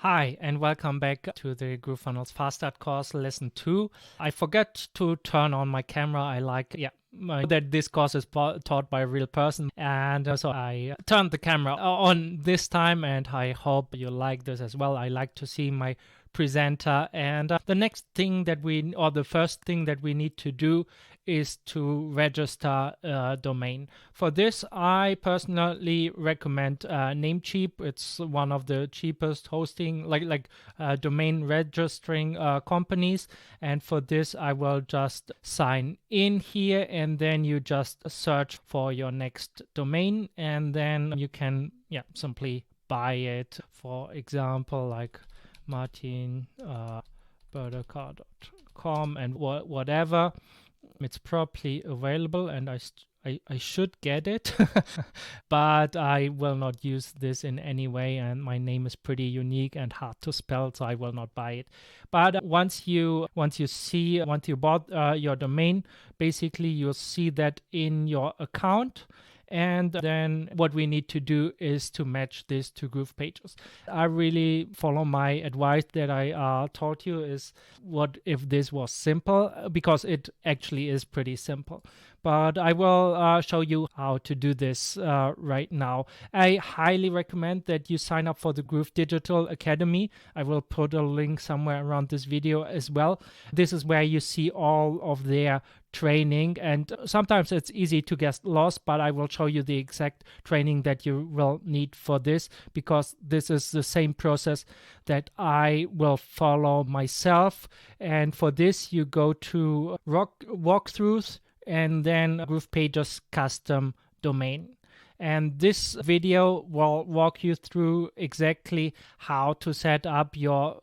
Hi, and welcome back to the GrooveFunnels Fast Start-Course Lesson 2. I forgot to turn on my camera. That this course is taught by a real person, and so I turned the camera on this time, and I hope you like this as well. I like to see my presenter, and the first thing that we need to do is to register a domain. For this, I personally recommend Namecheap. It's one of the cheapest hosting, domain registering companies. And for this, I will just sign in here, and then you just search for your next domain, and then you can simply buy it. For example, like martinberdecar.com and whatever. It's probably available, and I should get it, but I will not use this in any way, and my name is pretty unique and hard to spell, so I will not buy it. But once you bought your domain, basically you'll see that in your account. And then what we need to do is to match this to Groove Pages. I really follow my advice that I taught you is what if this was simple, because it actually is pretty simple. But I will show you how to do this right now. I highly recommend that you sign up for the GrooveFunnels Academy. I will put a link somewhere around this video as well. This is where you see all of their training, and sometimes it's easy to get lost, but I will show you the exact training that you will need for this, because this is the same process that I will follow myself. And for this, you go to walkthroughs and then Groove Pages custom domain. And this video will walk you through exactly how to set up your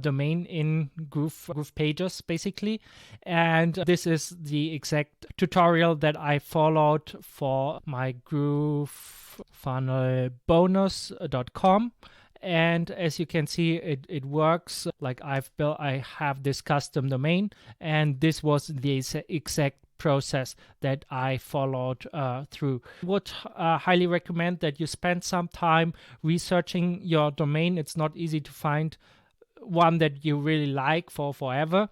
domain in Groove Pages, basically. And this is the exact tutorial that I followed for my GrooveFunnelBonus.com. And as you can see, it works. Like I have this custom domain, and this was the exact process that I followed through. Would highly recommend that you spend some time researching your domain. It's not easy to find one that you really like for forever.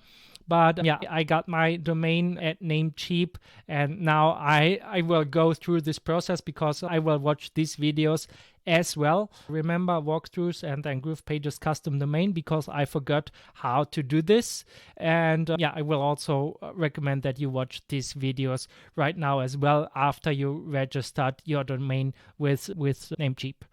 But I got my domain at Namecheap, and now I will go through this process because I will watch these videos as well. Remember walkthroughs and then Groove Pages custom domain, because I forgot how to do this. And I will also recommend that you watch these videos right now as well after you registered your domain with Namecheap.